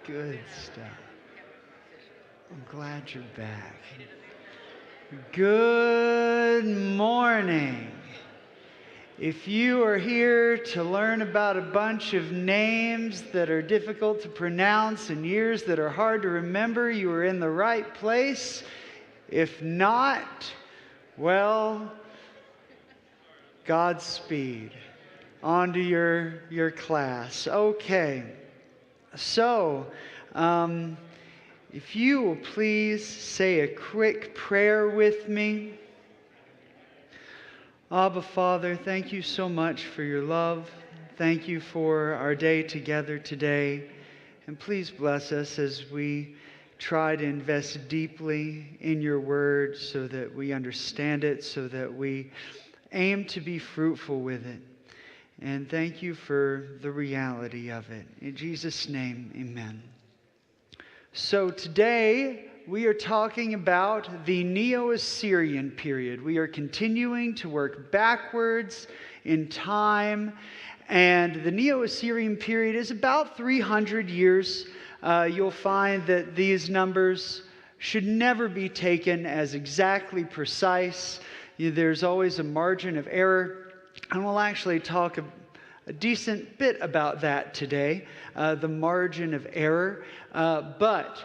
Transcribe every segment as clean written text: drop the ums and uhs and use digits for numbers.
Good stuff. I'm glad you're back. Good morning. If you are here to learn about a bunch of names that are difficult to pronounce and years that are hard to remember, you are in the right place. If not, well, Godspeed. On to your class. Okay. So, if you will please say a quick prayer with me. Abba, Father, thank you so much for your love. Thank you for our day together today. And please bless us as we try to invest deeply in your word so that we understand it, so that we aim to be fruitful with it. And thank you for the reality of it. In Jesus' name, amen. So today we are talking about the Neo-Assyrian period. We are continuing to work backwards in time. And the Neo-Assyrian period is about 300 years. You'll find that these numbers should never be taken as exactly precise. There's always a margin of error. And we'll actually talk a decent bit about that today, the margin of error. But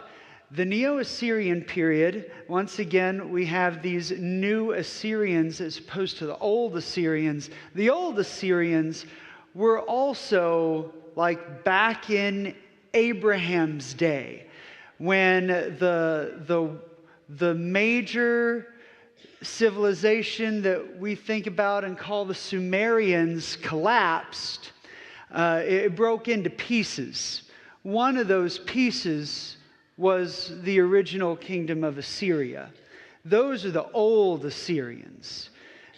the Neo-Assyrian period, once again, we have these new Assyrians as opposed to the old Assyrians. The old Assyrians were also like back in Abraham's day, when the major civilization that we think about and call the Sumerians collapsed. It broke into pieces. One of those pieces was the original kingdom of Assyria. Those are the old Assyrians.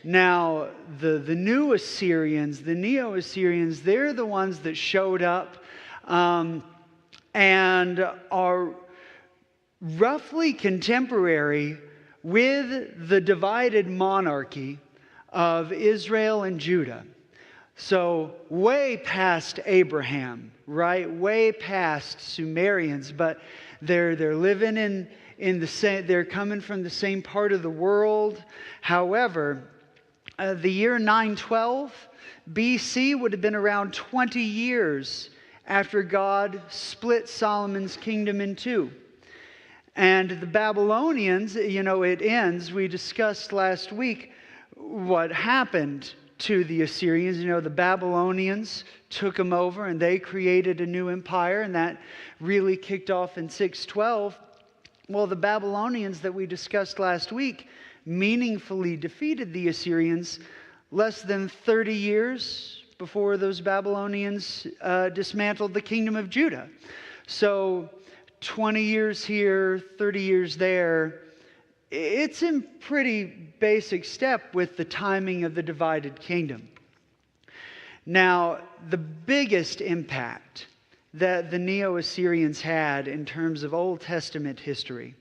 Now, the new Assyrians, the Neo-Assyrians, they're the ones that showed up and are roughly contemporary with the divided monarchy of Israel and Judah. So way past Abraham, right? Way past Sumerians, but they're living in the same, they're coming from the same part of the world. However, the year 912 BC would have been around 20 years after God split Solomon's kingdom in two. And the Babylonians, it ends. We discussed last week what happened to the Assyrians. The Babylonians took them over and they created a new empire, and that really kicked off in 612. Well, the Babylonians that we discussed last week meaningfully defeated the Assyrians less than 30 years before those Babylonians dismantled the kingdom of Judah. So 20 years here, 30 years there. It's in pretty basic step with the timing of the divided kingdom. Now, the biggest impact that the Neo-Assyrians had in terms of Old Testament history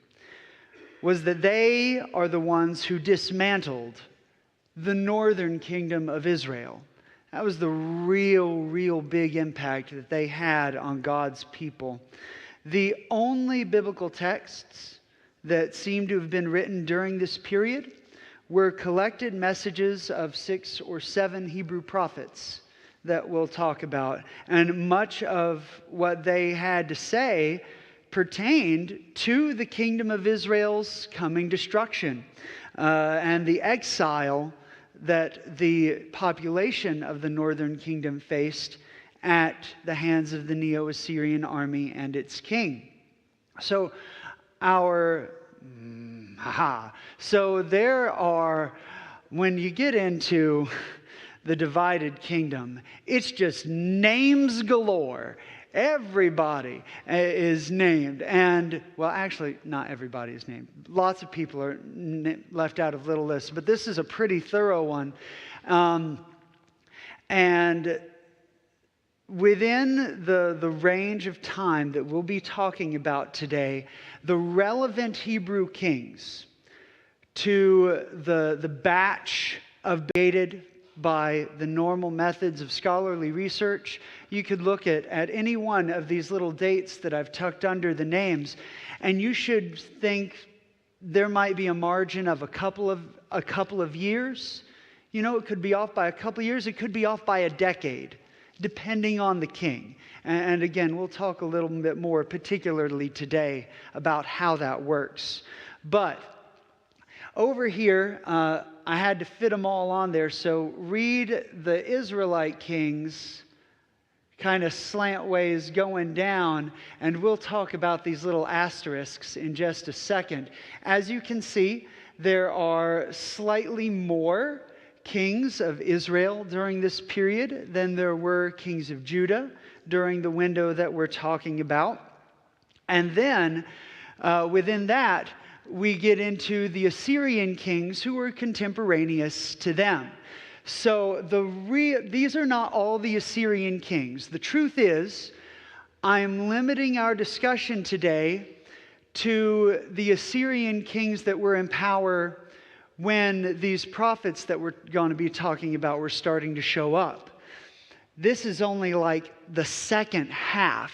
was that they are the ones who dismantled the northern kingdom of Israel. That was the real big impact that they had on God's people. The only biblical texts that seem to have been written during this period were collected messages of 6 or 7 Hebrew prophets that we'll talk about. And much of what they had to say pertained to the kingdom of Israel's coming destruction and the exile that the population of the northern kingdom faced at the hands of the Neo-Assyrian army and its king. So there are, when you get into the divided kingdom, it's just names galore. Everybody is named. And, well, actually, not everybody is named. Lots of people are left out of little lists, but this is a pretty thorough one. And within the range of time that we'll be talking about today, the relevant Hebrew kings to the batch of dated by the normal methods of scholarly research. You could look at any one of these little dates that I've tucked under the names, and you should think there might be a margin of a couple of years. You know, it could be off by a couple of years. It could be off by a decade, depending on the king. And again, we'll talk a little bit more particularly today about how that works. But over here, I had to fit them all on there. So read the Israelite kings kind of slant ways going down, and we'll talk about these little asterisks in just a second. As you can see, there are slightly more kings of Israel during this period than there were kings of Judah during the window that we're talking about. And then within that, we get into the Assyrian kings who were contemporaneous to them. So these are not all the Assyrian kings. The truth is, I'm limiting our discussion today to the Assyrian kings that were in power when these prophets that we're going to be talking about were starting to show up. This is only like the second half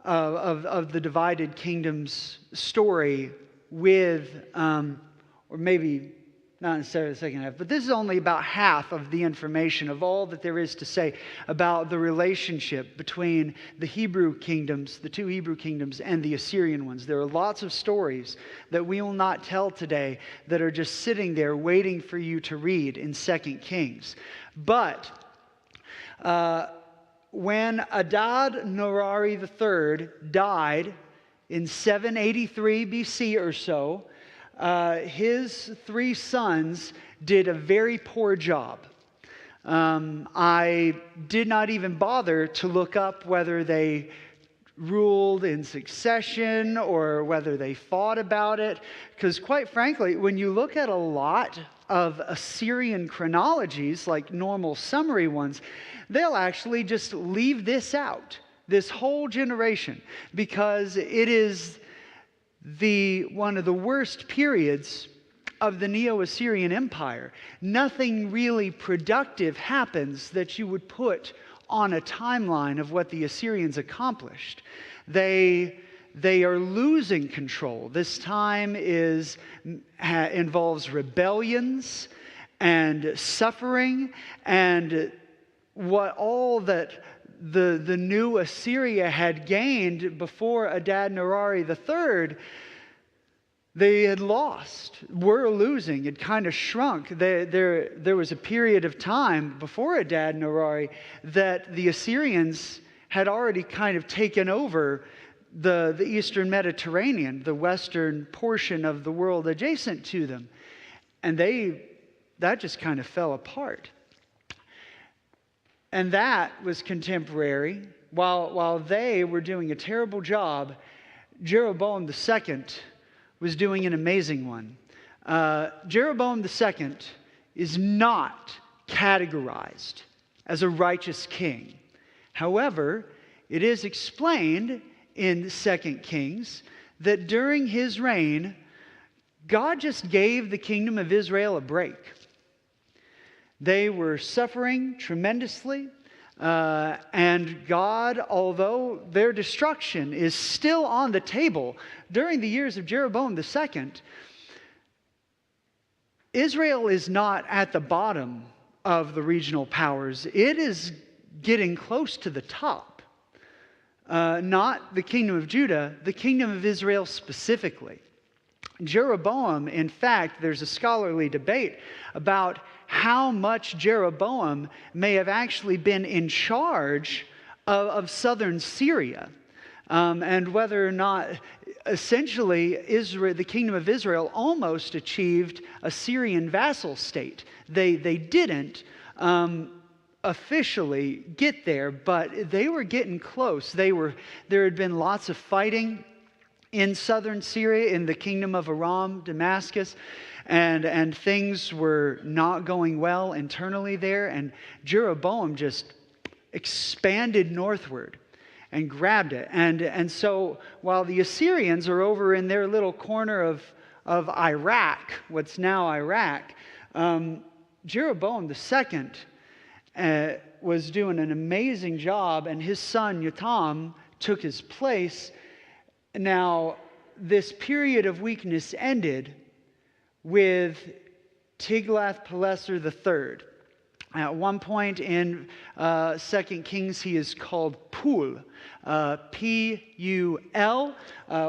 of the divided kingdoms story with, or maybe not necessarily the second half, but this is only about half of the information of all that there is to say about the relationship between the Hebrew kingdoms, the two Hebrew kingdoms, and the Assyrian ones. There are lots of stories that we will not tell today that are just sitting there waiting for you to read in 2 Kings. But when Adad-Nirari III died in 783 BC or so, his three sons did a very poor job. I did not even bother to look up whether they ruled in succession or whether they fought about it, because quite frankly, when you look at a lot of Assyrian chronologies, like normal summary ones, they'll actually just leave this out, this whole generation, because it is one of the worst periods of the Neo-Assyrian Empire. Nothing really productive happens that you would put on a timeline of what the Assyrians accomplished. They are losing control. This time involves rebellions and suffering, and what all that the new Assyria had gained before Adad-Nirari III, they had lost, were losing. It kind of shrunk. There was a period of time before Adad-Nirari that the Assyrians had already kind of taken over the eastern Mediterranean, the western portion of the world adjacent to them. And that just kind of fell apart. And that was contemporary. While they were doing a terrible job, Jeroboam II was doing an amazing one. Jeroboam II is not categorized as a righteous king. However, it is explained in 2 Kings that during his reign, God just gave the kingdom of Israel a break. They were suffering tremendously, and God, although their destruction is still on the table during the years of Jeroboam II, Israel is not at the bottom of the regional powers. It is getting close to the top. Not the kingdom of Judah, the kingdom of Israel specifically. Jeroboam, in fact, there's a scholarly debate about how much Jeroboam may have actually been in charge of southern Syria, and whether or not essentially the kingdom of Israel almost achieved a Syrian vassal state. They didn't officially get there, but they were getting close. There had been lots of fighting in southern Syria, in the kingdom of Aram, Damascus, and things were not going well internally there, and Jeroboam just expanded northward and grabbed it. And so while the Assyrians are over in their little corner of Iraq, what's now Iraq, Jeroboam II was doing an amazing job, and his son Jotham took his place. Now, this period of weakness ended with Tiglath-Pileser III. At one point in 2 Kings, he is called Pul, P-U-L.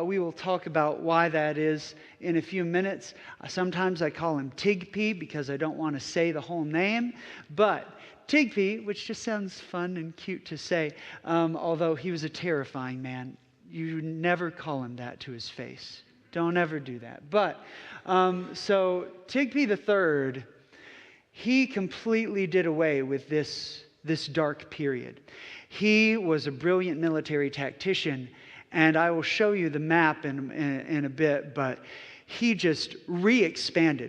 We will talk about why that is in a few minutes. Sometimes I call him Tigpi because I don't want to say the whole name. But Tigpi, which just sounds fun and cute to say, although he was a terrifying man. You never call him that to his face. Don't ever do that. But, so Tigpi III, he completely did away with this dark period. He was a brilliant military tactician, and I will show you the map in a bit, but he just regained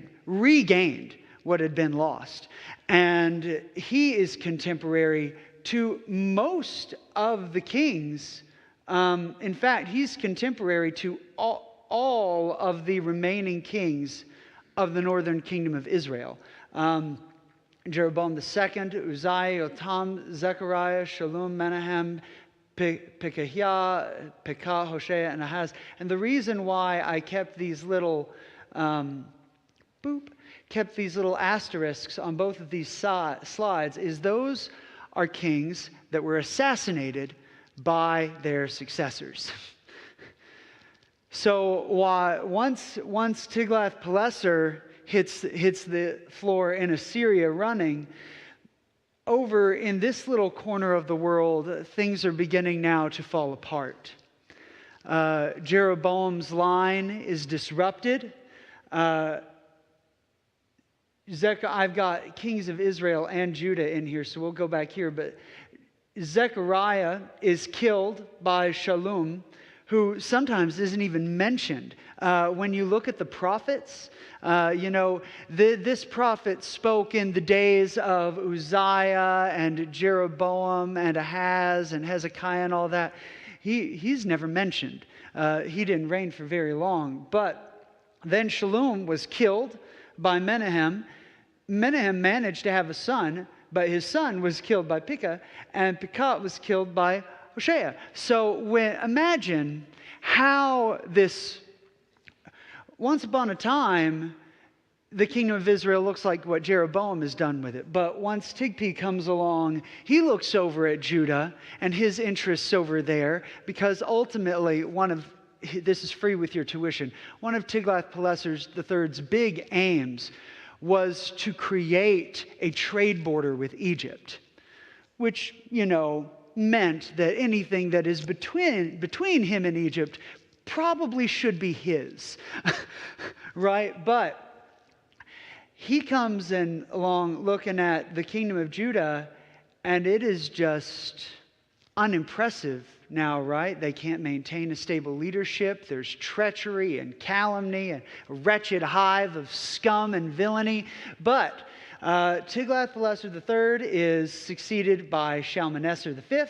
what had been lost. And he is contemporary to most of the kings. In fact, he's contemporary to all of the remaining kings of the northern kingdom of Israel. Jeroboam II, Uzziah, Jotham, Zechariah, Shallum, Menahem, Pekahiah, Pekah, Hoshea, and Ahaz. And the reason why I kept these little asterisks on both of these slides is those are kings that were assassinated by their successors. So once Tiglath-Pileser hits the floor in Assyria running, over in this little corner of the world, things are beginning now to fall apart. Jeroboam's line is disrupted. I've got kings of Israel and Judah in here, so we'll go back here. But Zechariah is killed by Shallum, who sometimes isn't even mentioned. When you look at the prophets, this prophet spoke in the days of Uzziah and Jeroboam and Ahaz and Hezekiah and all that. He's never mentioned. He didn't reign for very long. But then Shallum was killed by Menahem. Menahem managed to have a son, but his son was killed by Pekah, and Pekah was killed by Hoshea. So imagine how this, once upon a time, the kingdom of Israel looks like what Jeroboam has done with it. But once Tigpi comes along, he looks over at Judah and his interests over there, because ultimately this is free with your tuition, one of Tiglath-Pileser III's big aims was to create a trade border with Egypt, which, meant that anything that is between him and Egypt probably should be his, right? But he comes along looking at the kingdom of Judah, and it is just unimpressive now, right? They can't maintain a stable leadership. There's treachery and calumny and a wretched hive of scum and villainy. But Tiglath-Pileser III is succeeded by Shalmaneser V,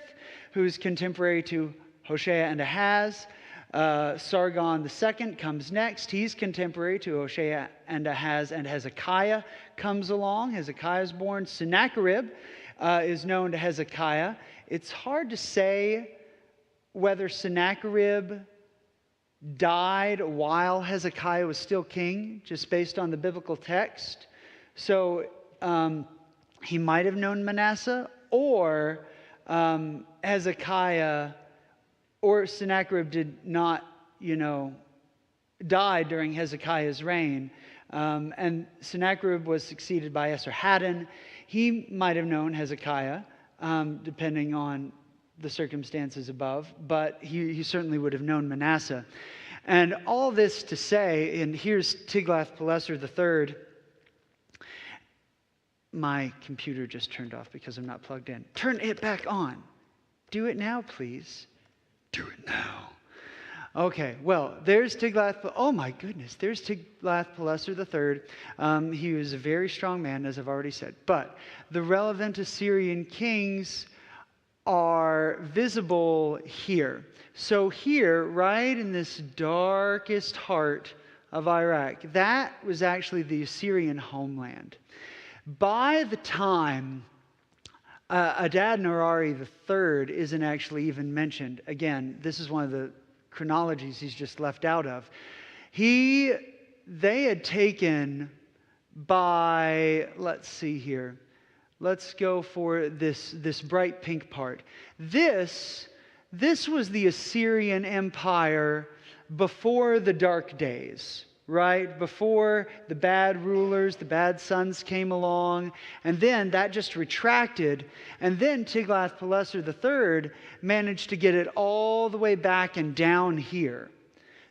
who's contemporary to Hoshea and Ahaz. Sargon II comes next. He's contemporary to Hoshea and Ahaz, and Hezekiah comes along. Hezekiah is born. Sennacherib is known to Hezekiah. It's hard to say whether Sennacherib died while Hezekiah was still king, just based on the biblical text. So he might have known Manasseh, or Hezekiah or Sennacherib did not, die during Hezekiah's reign. And Sennacherib was succeeded by Esarhaddon. He might have known Hezekiah, depending on the circumstances above, but he certainly would have known Manasseh. And all this to say, and here's Tiglath-Pileser III. My computer just turned off because I'm not plugged in. Turn it back on. Do it now, please. Do it now. Okay, well, there's Tiglath-Pileser. Oh my goodness, there's Tiglath-Pileser III. He was a very strong man, as I've already said. But the relevant Assyrian kings are visible here. So here, right in this darkest heart of Iraq, that was actually the Assyrian homeland. By the time Adad-nirari III isn't actually even mentioned, again, this is one of the chronologies he's just left out of. They had taken by, let's see here. Let's go for this bright pink part. This was the Assyrian Empire before the dark days, right? Before the bad rulers, the bad sons came along, and then that just retracted, and then Tiglath-Pileser III managed to get it all the way back and down here.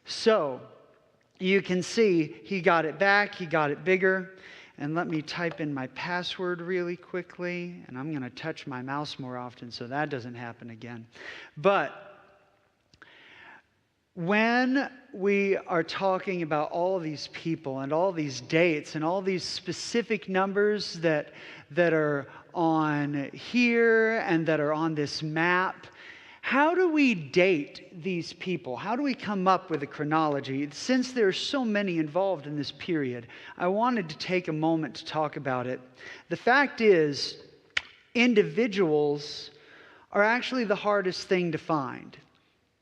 So you can see he got it back, he got it bigger. And let me type in my password really quickly. And I'm going to touch my mouse more often so that doesn't happen again. But when we are talking about all these people and all these dates and all these specific numbers that are on here and that are on this map, how do we date these people? How do we come up with a chronology? Since there are so many involved in this period, I wanted to take a moment to talk about it. The fact is, individuals are actually the hardest thing to find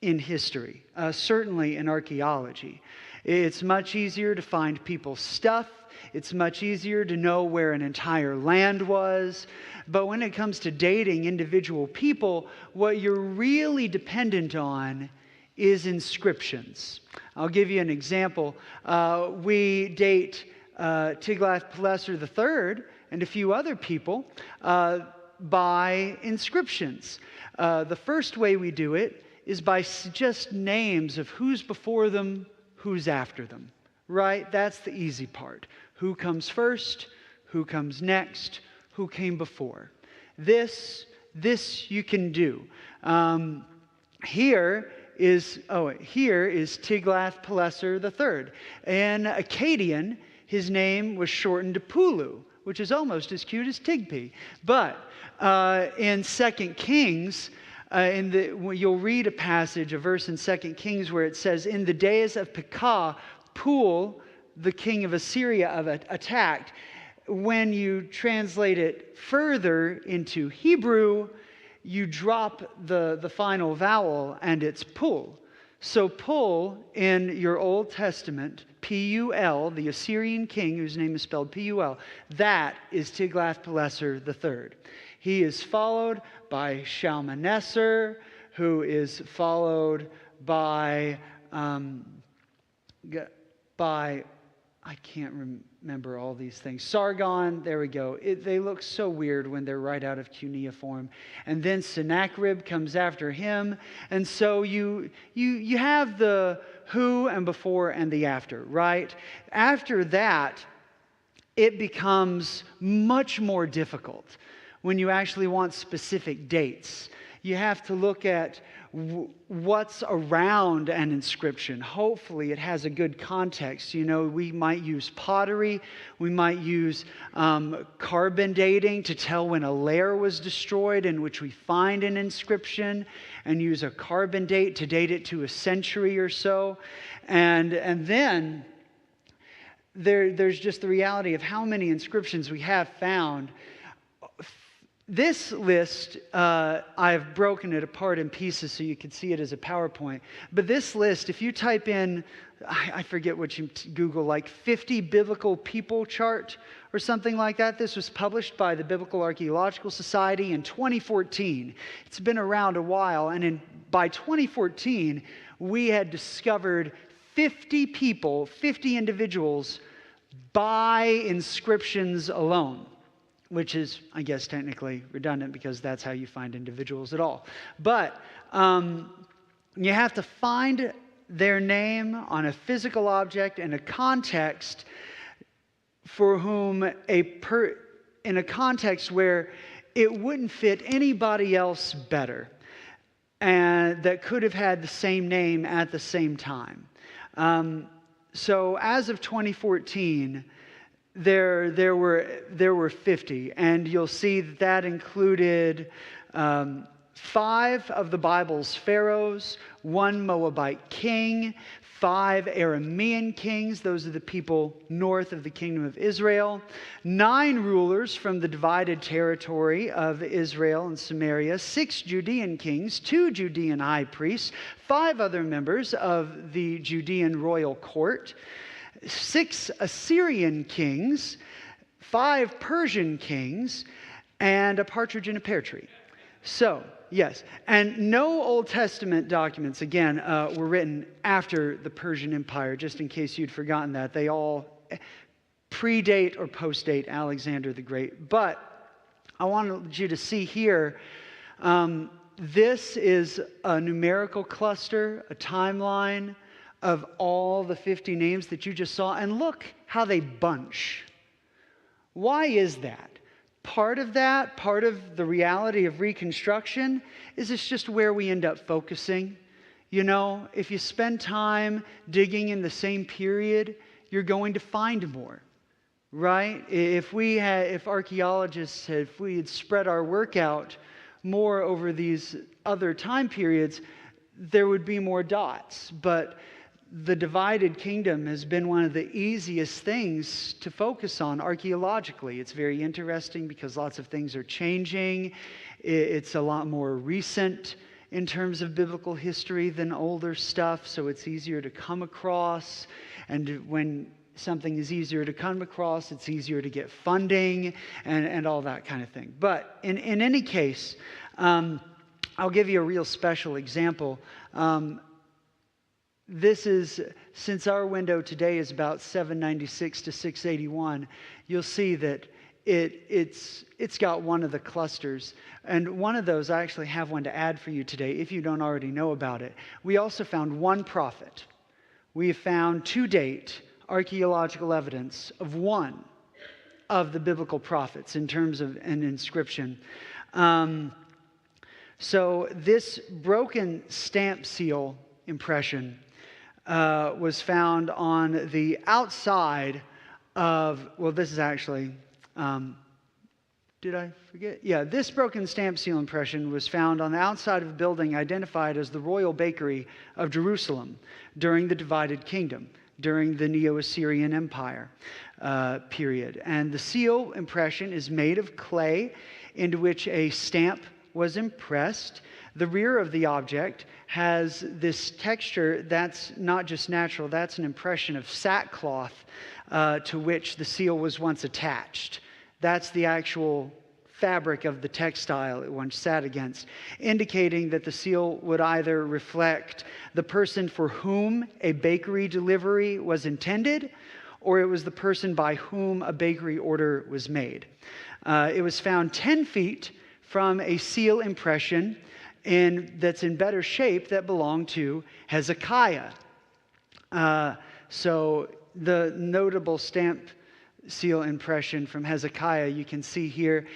in history, certainly in archaeology. It's much easier to find people's stuff. It's much easier to know where an entire land was. But when it comes to dating individual people, what you're really dependent on is inscriptions. I'll give you an example. We date Tiglath-Pileser III and a few other people by inscriptions. The first way we do it is by just names of who's before them, who's after them. Right? That's the easy part. Who comes first? Who comes next? Who came before? This you can do. Here is Tiglath-Pileser III. In Akkadian, his name was shortened to Pulu, which is almost as cute as Tigpi. But in 2 Kings, you'll read a verse in 2 Kings where it says, "In the days of Pekah, Pul, the king of Assyria, attacked." When you translate it further into Hebrew, you drop the final vowel and it's Pul. So Pul in your Old Testament, P-U-L, the Assyrian king whose name is spelled P-U-L, that is Tiglath-Pileser III. He is followed by Shalmaneser, who is followed by I can't remember all these things. Sargon, there we go. They look so weird when they're right out of cuneiform. And then Sennacherib comes after him. And so you have the who and before and the after, right? After that, it becomes much more difficult when you actually want specific dates. You have to look at what's around an inscription. Hopefully it has a good context. You know, we might use pottery. We might use carbon dating to tell when a layer was destroyed in which we find an inscription, and use a carbon date to date it to a century or so. And then there's just the reality of how many inscriptions we have found. This list, I've broken it apart in pieces so you can see it as a PowerPoint. But this list, if you type in, I forget what you Google, like 50 biblical people chart or something like that. This was published by the Biblical Archaeological Society in 2014. It's been around a while. And by 2014, we had discovered 50 people, 50 individuals by inscriptions alone. Which is, I guess, technically redundant because that's how you find individuals at all. But you have to find their name on a physical object in a context for whom in a context where it wouldn't fit anybody else better and that could have had the same name at the same time. So as of 2014, there were 50, and you'll see that included 5 of the Bible's pharaohs, 1 Moabite king, 5 Aramean kings, those are the people north of the kingdom of Israel, 9 rulers from the divided territory of Israel and Samaria, 6 Judean kings, 2 Judean high priests, 5 other members of the Judean royal court, 6 Assyrian kings, 5 Persian kings, and a partridge in a pear tree. So, yes, and no Old Testament documents, again, were written after the Persian Empire, just in case you'd forgotten that. They all predate or postdate Alexander the Great. But I wanted you to see here, this is a numerical cluster, a timeline of all the 50 names that you just saw, and look how they bunch. Why is that? Part of that, part of the reality of Reconstruction, is it's just where we end up focusing. You know, if you spend time digging in the same period, you're going to find more, right? If archaeologists had spread our work out more over these other time periods, there would be more dots. But the divided kingdom has been one of the easiest things to focus on archaeologically. It's very interesting because lots of things are changing. It's a lot more recent in terms of biblical history than older stuff, so it's easier to come across. And when something is easier to come across, it's easier to get funding and all that kind of thing. But in any case, I'll give you a real special example. This is, since our window today is about 796 to 681, you'll see that it's got one of the clusters. And one of those, I actually have one to add for you today, if you don't already know about it. We also found one prophet. We have found to date archaeological evidence of one of the biblical prophets in terms of an inscription. So this broken stamp seal impression was found on the outside of, well, this is actually, did I forget? Yeah, this broken stamp seal impression was found on the outside of a building identified as the Royal Bakery of Jerusalem during the divided kingdom, during the Neo-Assyrian Empire period. And the seal impression is made of clay into which a stamp was impressed. The rear of the object has this texture that's not just natural, that's an impression of sackcloth to which the seal was once attached. That's the actual fabric of the textile it once sat against, indicating that the seal would either reflect the person for whom a bakery delivery was intended, or it was the person by whom a bakery order was made. It was found 10 feet from a seal impression that's in better shape that belonged to Hezekiah. So the notable stamp seal impression from Hezekiah, you can see here,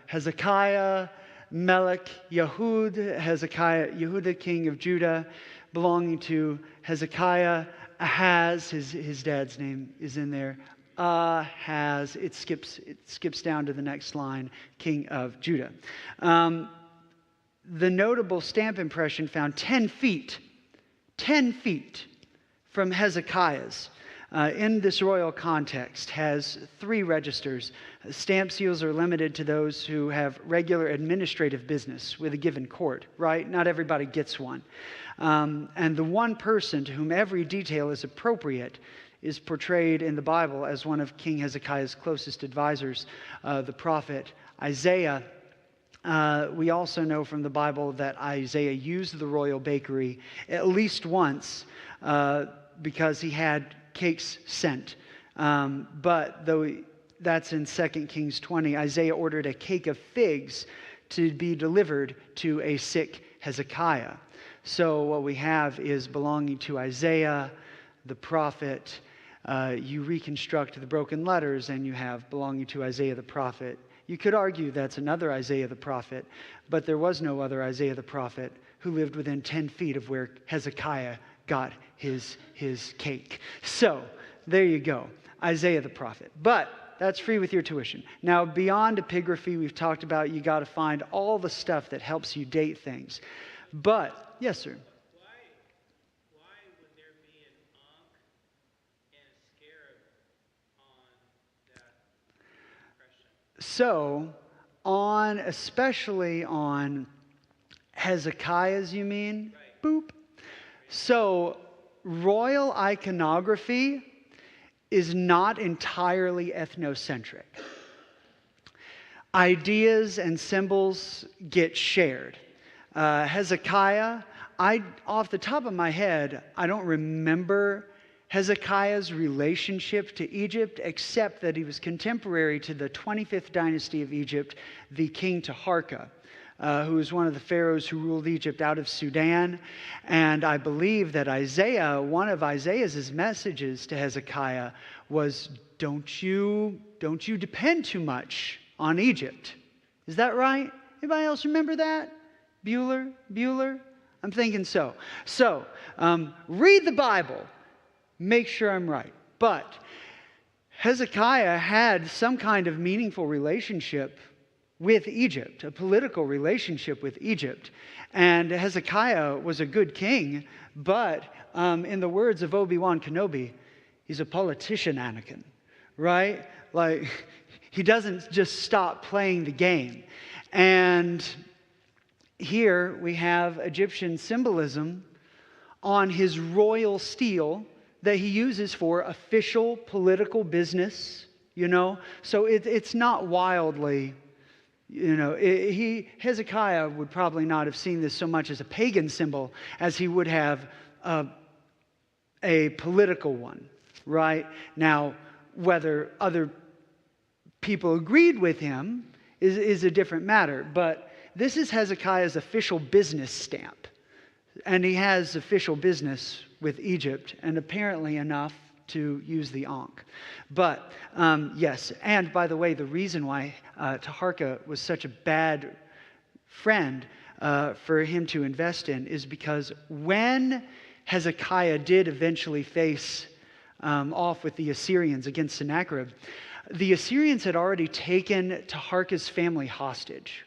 Hezekiah, Melech, Yehud, Hezekiah, Yehuda, king of Judah, belonging to Hezekiah, Ahaz, his dad's name is in there, Ahaz, it skips down to the next line, king of Judah. The notable stamp impression found 10 feet from Hezekiah's in this royal context has 3 registers. Stamp seals are limited to those who have regular administrative business with a given court, right? Not everybody gets one. And the one person to whom every detail is appropriate is portrayed in the Bible as one of King Hezekiah's closest advisors, the prophet Isaiah. We also know from the Bible that Isaiah used the royal bakery at least once because he had cakes sent. But though that's in 2 Kings 20, Isaiah ordered a cake of figs to be delivered to a sick Hezekiah. So what we have is belonging to Isaiah, the prophet. You reconstruct the broken letters and you have belonging to Isaiah the prophet. You could argue that's another Isaiah the prophet, but there was no other Isaiah the prophet who lived within 10 feet of where Hezekiah got his cake. So there you go, Isaiah the prophet. But that's free with your tuition. Now, beyond epigraphy, we've talked about you got to find all the stuff that helps you date things. But, yes, sir. Why would there be an Ankh and a scarab on that impression? So, especially on Hezekiah's, you mean? Right. Boop. So, royal iconography is not entirely ethnocentric. Ideas and symbols get shared. Hezekiah, off the top of my head, I don't remember Hezekiah's relationship to Egypt, except that he was contemporary to the 25th dynasty of Egypt, the king Taharka, who was one of the pharaohs who ruled Egypt out of Sudan. And I believe that one of Isaiah's messages to Hezekiah was, don't you depend too much on Egypt. Is that right? Anybody else remember that? Bueller? I'm thinking so. So, read the Bible. Make sure I'm right. But Hezekiah had some kind of meaningful relationship with Egypt, a political relationship with Egypt. And Hezekiah was a good king, but in the words of Obi-Wan Kenobi, he's a politician, Anakin, right? Like, he doesn't just stop playing the game. And here we have Egyptian symbolism on his royal stele that he uses for official political business, So it's not wildly, Hezekiah would probably not have seen this so much as a pagan symbol as he would have a political one, right? Now, whether other people agreed with him is a different matter, but this is Hezekiah's official business stamp. And he has official business with Egypt, and apparently enough to use the Ankh. But, yes, and by the way, the reason why Taharka was such a bad friend for him to invest in is because when Hezekiah did eventually face off with the Assyrians against Sennacherib, the Assyrians had already taken Taharka's family hostage.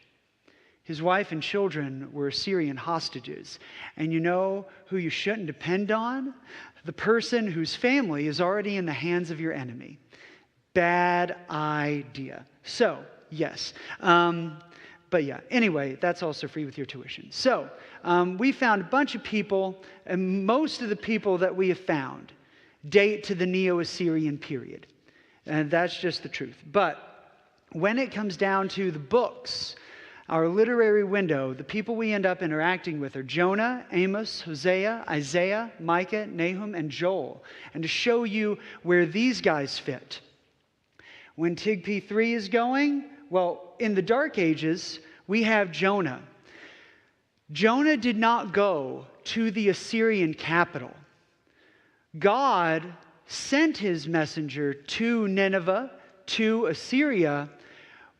His wife and children were Assyrian hostages. And you know who you shouldn't depend on? The person whose family is already in the hands of your enemy. Bad idea. So, yes. But yeah, anyway, that's also free with your tuition. So, we found a bunch of people, and most of the people that we have found date to the Neo-Assyrian period. And that's just the truth. But when it comes down to the books, our literary window, the people we end up interacting with are Jonah, Amos, Hosea, Isaiah, Micah, Nahum, and Joel. And to show you where these guys fit. When TIGP 3 is going, well, in the Dark Ages, we have Jonah. Jonah did not go to the Assyrian capital. God sent his messenger to Nineveh, to Assyria,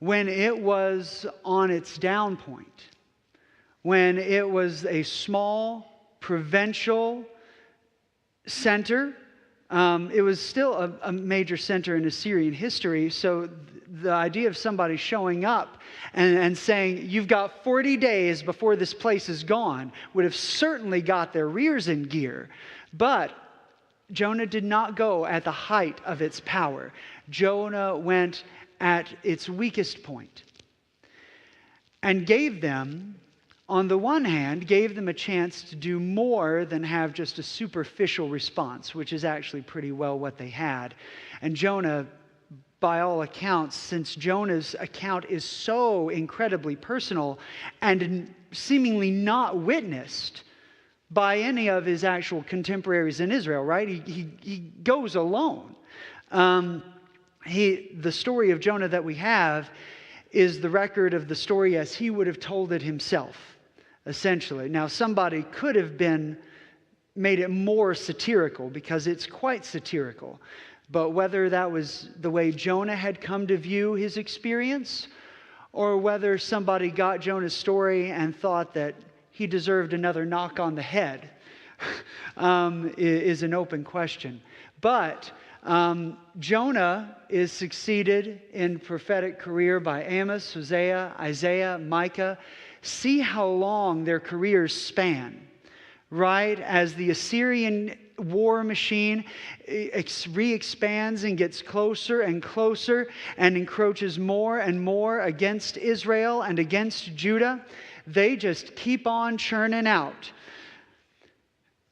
when it was on its down point, when it was a small provincial center. It was still a major center in Assyrian history, so the idea of somebody showing up and saying, you've got 40 days before this place is gone, would have certainly got their rears in gear. But Jonah did not go at the height of its power. Jonah went at its weakest point and gave them, on the one hand, gave them a chance to do more than have just a superficial response, which is actually pretty well what they had. And Jonah, by all accounts, since Jonah's account is so incredibly personal and seemingly not witnessed by any of his actual contemporaries in Israel, right? He goes alone. The story of Jonah that we have is the record of the story as he would have told it himself, essentially. Now, somebody could have made it more satirical, because it's quite satirical. But whether that was the way Jonah had come to view his experience, or whether somebody got Jonah's story and thought that he deserved another knock on the head, is an open question. But Jonah is succeeded in prophetic career by Amos, Hosea, Isaiah, Micah. See how long their careers span, right? As the Assyrian war machine re-expands and gets closer and closer and encroaches more and more against Israel and against Judah, they just keep on churning out.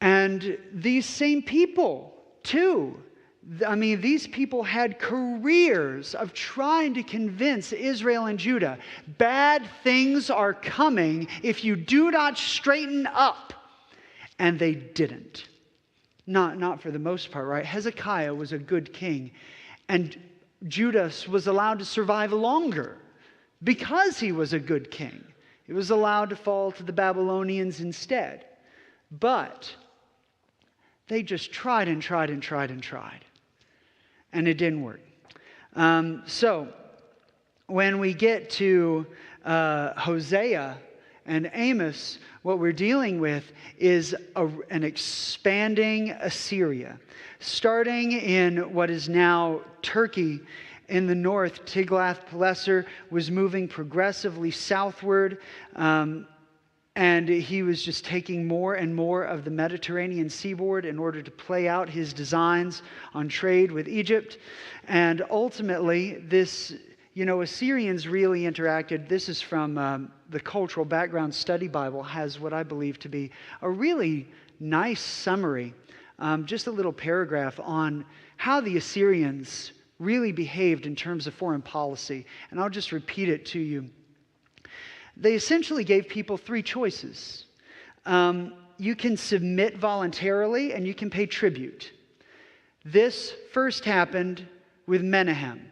And these same people, too, these people had careers of trying to convince Israel and Judah, bad things are coming if you do not straighten up. And they didn't. Not for the most part, right? Hezekiah was a good king. And Judah was allowed to survive longer because he was a good king. He was allowed to fall to the Babylonians instead. But they just tried and tried and tried and tried. And it didn't work. So when we get to Hosea and Amos, what we're dealing with is an expanding Assyria. Starting in what is now Turkey in the north, Tiglath-Pileser was moving progressively southward, and he was just taking more and more of the Mediterranean seaboard in order to play out his designs on trade with Egypt. And ultimately, this, Assyrians really interacted. This is from the Cultural Background Study Bible, has what I believe to be a really nice summary, just a little paragraph on how the Assyrians really behaved in terms of foreign policy. And I'll just repeat it to you. They essentially gave people three choices. You can submit voluntarily and you can pay tribute. This first happened with Menahem.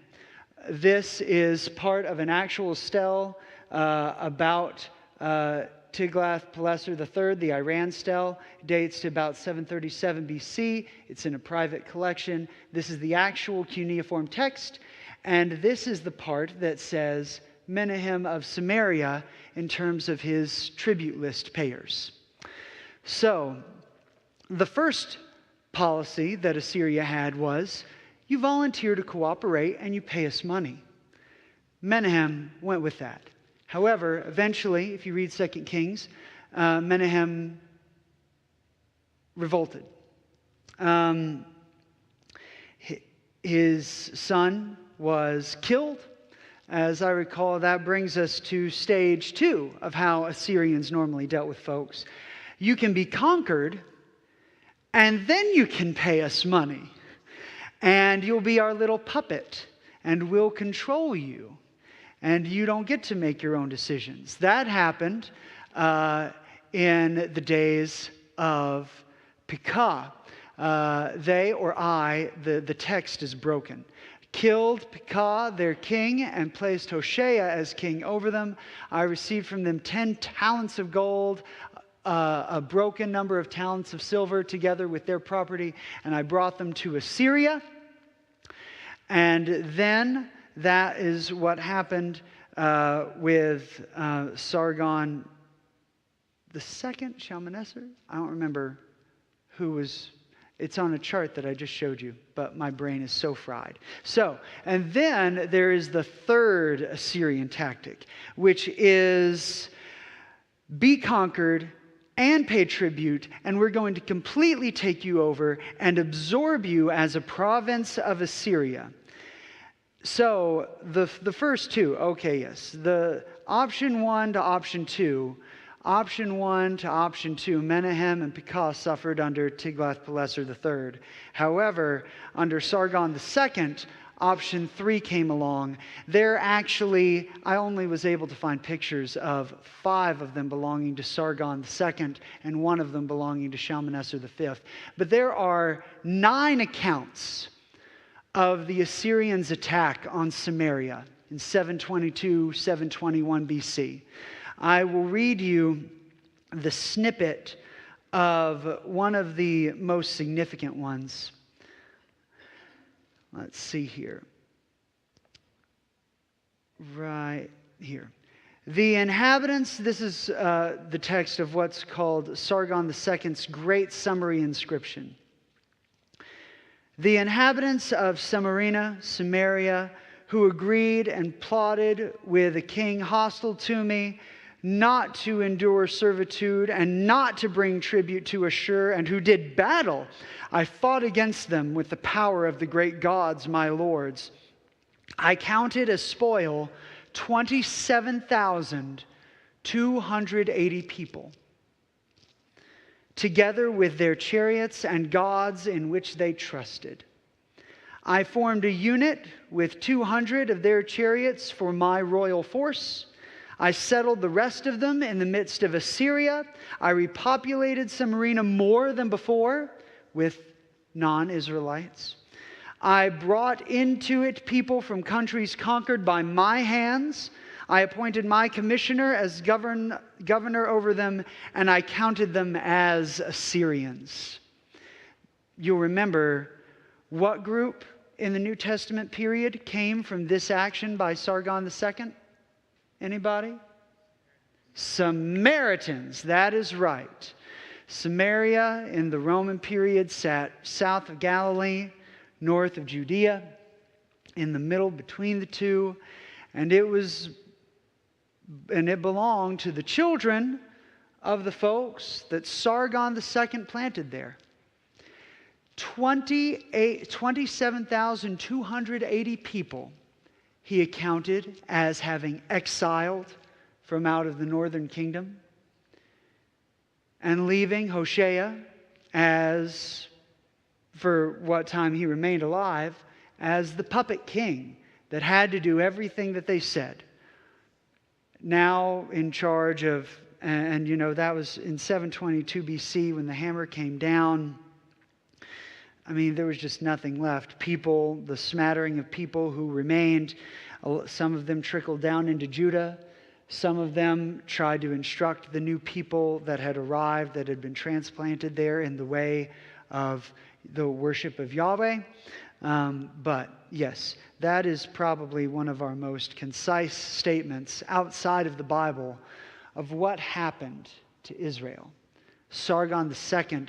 This is part of an actual stele about Tiglath-Pileser III, the Iran stele. It dates to about 737 BC. It's in a private collection. This is the actual cuneiform text. And this is the part that says Menahem of Samaria in terms of his tribute list payers. So, the first policy that Assyria had was, you volunteer to cooperate and you pay us money. Menahem went with that. However, eventually, if you read 2 Kings, Menahem revolted. His son was killed. As I recall, that brings us to stage 2 of how Assyrians normally dealt with folks. You can be conquered, and then you can pay us money. And you'll be our little puppet, and we'll control you. And you don't get to make your own decisions. That happened in the days of Pekah. The text is broken. Killed Pekah, their king, and placed Hoshea as king over them. I received from them 10 talents of gold, a broken number of talents of silver together with their property, and I brought them to Assyria. And then that is what happened with Sargon II, Shalmaneser? I don't remember who was. It's on a chart that I just showed you, but my brain is so fried. So, and then there is the third Assyrian tactic, which is be conquered and pay tribute, and we're going to completely take you over and absorb you as a province of Assyria. So, the first two, okay, yes. The option 1 to option 2. Option 1 to option 2, Menahem and Pekah suffered under Tiglath-Pileser III. However, under Sargon II, option 3 came along. I only was able to find pictures of 5 of them belonging to Sargon II and 1 of them belonging to Shalmaneser V. But there are 9 accounts of the Assyrians' attack on Samaria in 722, 721 BC. I will read you the snippet of one of the most significant ones. Let's see here. Right here. The inhabitants, this is the text of what's called Sargon II's Great Summary Inscription. The inhabitants of Samaria, who agreed and plotted with a king hostile to me, not to endure servitude and not to bring tribute to Ashur, and who did battle, I fought against them with the power of the great gods, my lords. I counted as spoil 27,280 people, together with their chariots and gods in which they trusted. I formed a unit with 200 of their chariots for my royal force. I settled the rest of them in the midst of Assyria. I repopulated Samaria more than before with non-Israelites. I brought into it people from countries conquered by my hands. I appointed my commissioner as governor over them, and I counted them as Assyrians. You'll remember what group in the New Testament period came from this action by Sargon II? Anybody? Samaritans, that is right. Samaria in the Roman period sat south of Galilee, north of Judea, in the middle between the two, and it belonged to the children of the folks that Sargon II planted there. 27,280 people he accounted as having exiled from out of the northern kingdom, and leaving Hoshea as, for what time he remained alive, as the puppet king that had to do everything that they said. Now in charge of, and you know, that was in 722 BC when the hammer came down. I mean, there was just nothing left. People, the smattering of people who remained, some of them trickled down into Judah. Some of them tried to instruct the new people that had arrived, that had been transplanted there in the way of the worship of Yahweh. But yes, that is probably one of our most concise statements outside of the Bible of what happened to Israel. Sargon II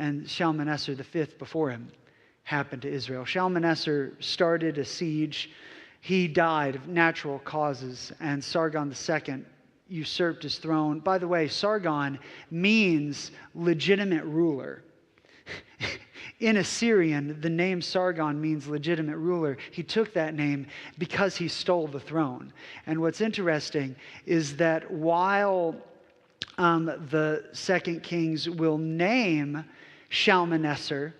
and Shalmaneser V before him happened to Israel. Shalmaneser started a siege. He died of natural causes, and Sargon II usurped his throne. By the way, Sargon means legitimate ruler. In Assyrian, the name Sargon means legitimate ruler. He took that name because he stole the throne. And what's interesting is that while the Second Kings will name Shalmaneser,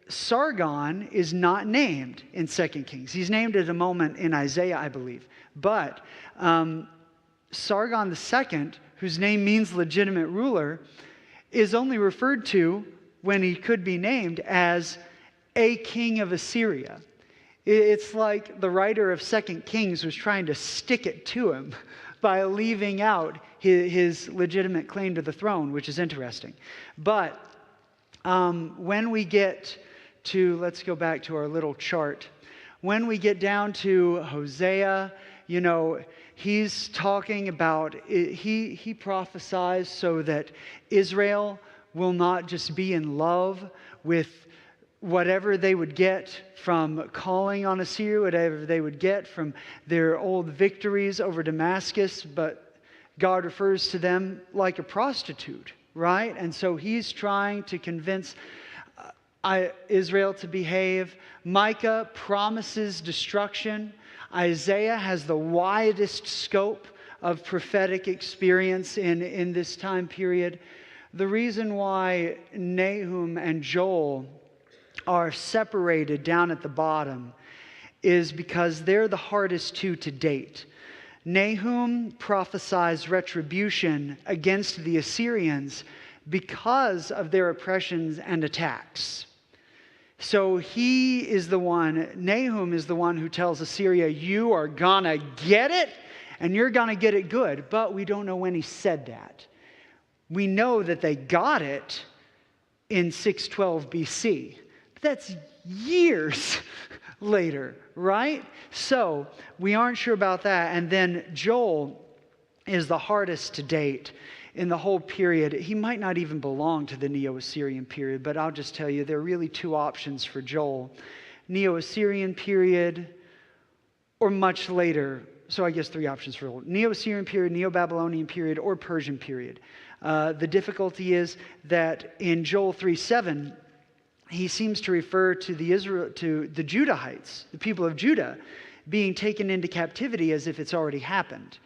Sargon is not named in 2 Kings. He's named at a moment in Isaiah, I believe. But Sargon II, whose name means legitimate ruler, is only referred to when he could be named as a king of Assyria. It's like the writer of 2 Kings was trying to stick it to him by leaving out his legitimate claim to the throne, which is interesting. But when we get to, let's go back to our little chart. When we get down to Hosea, you know, he's talking about, he prophesies so that Israel will not just be in love with whatever they would get from calling on Assyria, whatever they would get from their old victories over Damascus, but God refers to them like a prostitute, right? And so he's trying to convince Israel to behave. Micah promises destruction. Isaiah has the widest scope of prophetic experience in this time period. The reason why Nahum and Joel are separated down at the bottom is because they're the hardest two to date. Nahum prophesies retribution against the Assyrians because of their oppressions and attacks. So he is the one, Nahum is the one who tells Assyria, you are gonna get it, and you're gonna get it good. But we don't know when he said that. We know that they got it in 612 BC. But that's years later, right? So we aren't sure about that. And then Joel is the hardest to date in the whole period. He might not even belong to the Neo-Assyrian period, but I'll just tell you, there are really two options for Joel. Neo-Assyrian period, or much later. So I guess three options for Joel. Neo-Assyrian period, Neo-Babylonian period, or Persian period. The difficulty is that in Joel 3:7, he seems to refer to the Judahites, the people of Judah, being taken into captivity as if it's already happened.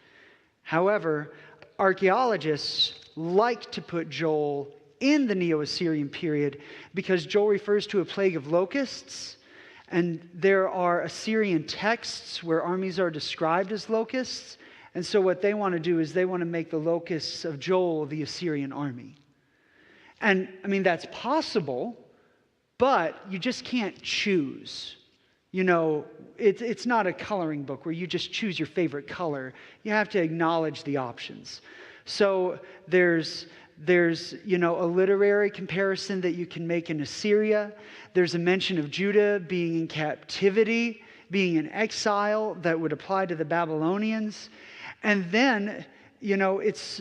However, archaeologists like to put Joel in the Neo-Assyrian period because Joel refers to a plague of locusts, and there are Assyrian texts where armies are described as locusts, and so what they want to do is they want to make the locusts of Joel the Assyrian army. And, I mean, that's possible, but you just can't choose. You know, it's not a coloring book where you just choose your favorite color. You have to acknowledge the options. So there's a literary comparison that you can make in Assyria. There's a mention of Judah being in captivity, being in exile that would apply to the Babylonians. And then, if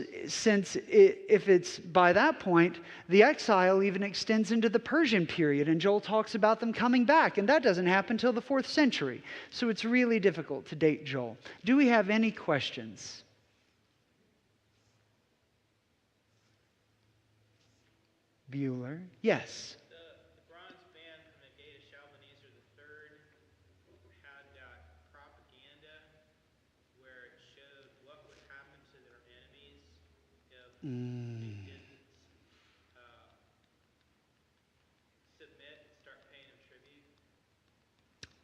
it's by that point, the exile even extends into the Persian period, and Joel talks about them coming back, and that doesn't happen until the 4th century. So it's really difficult to date Joel. Do we have any questions? Bueller? Yes. The bronze band from the gate of Shalmaneser III had that propaganda where it showed what would happen to their enemies if they didn't submit and start paying them tribute.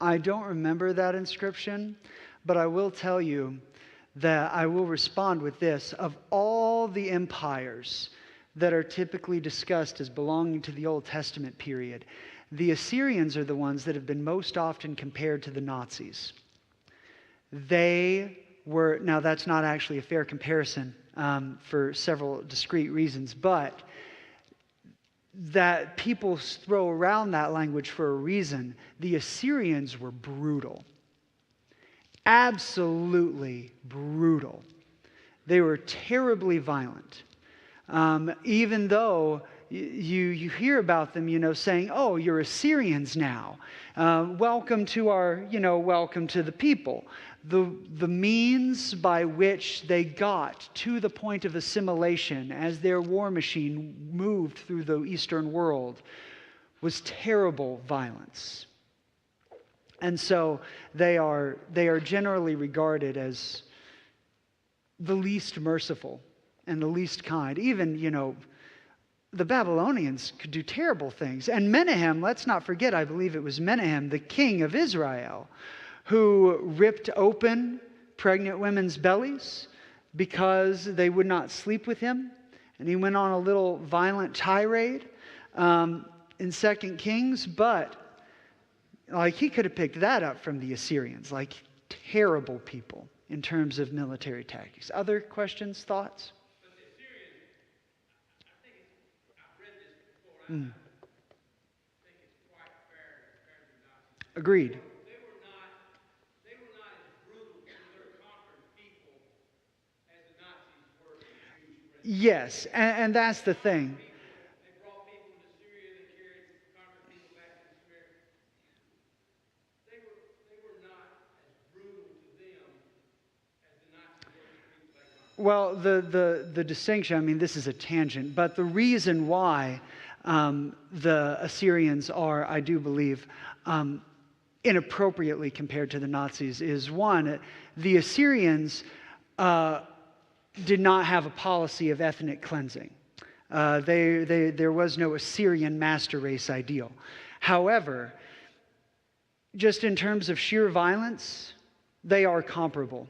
I don't remember that inscription, but I will tell you that I will respond with this. Of all the empires that are typically discussed as belonging to the Old Testament period, the Assyrians are the ones that have been most often compared to the Nazis. They were, now that's not actually a fair comparison for several discrete reasons, but that people throw around that language for a reason. The Assyrians were brutal. Absolutely brutal. They were terribly violent. Even though you hear about them, saying, "Oh, you're Assyrians now. Welcome to welcome to the people." The means by which they got to the point of assimilation as their war machine moved through the Eastern world was terrible violence. And so they are generally regarded as the least merciful and the least kind. Even, the Babylonians could do terrible things. And Menahem, let's not forget, I believe it was Menahem, the king of Israel, who ripped open pregnant women's bellies because they would not sleep with him. And he went on a little violent tirade in 2 Kings, but he could have picked that up from the Assyrians, terrible people in terms of military tactics. Other questions, thoughts? But the Assyrians, I think I've read this before. I think it's quite fair compared to the Nazis. Agreed. They were not as brutal to their conquered people as the Nazis were to the Jewish race. Yes, and that's the thing. They brought people to Syria, they carried conquered people back to Syria. They were not as brutal to them as the Nazis were to the people they conquered. Well, the distinction, this is a tangent, but the reason why the Assyrians are, I do believe, inappropriately compared to the Nazis is, one, the Assyrians did not have a policy of ethnic cleansing. There was no Assyrian master race ideal. However, just in terms of sheer violence, they are comparable.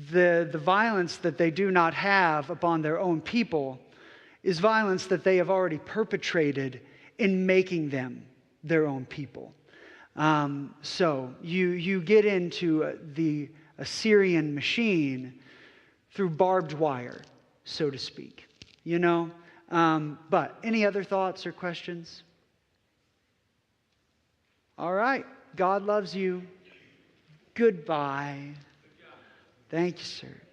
The violence that they do not have upon their own people is violence that they have already perpetrated in making them their own people. So you get into the Assyrian machine through barbed wire, so to speak. But any other thoughts or questions? All right. God loves you. Goodbye. Thank you, sir.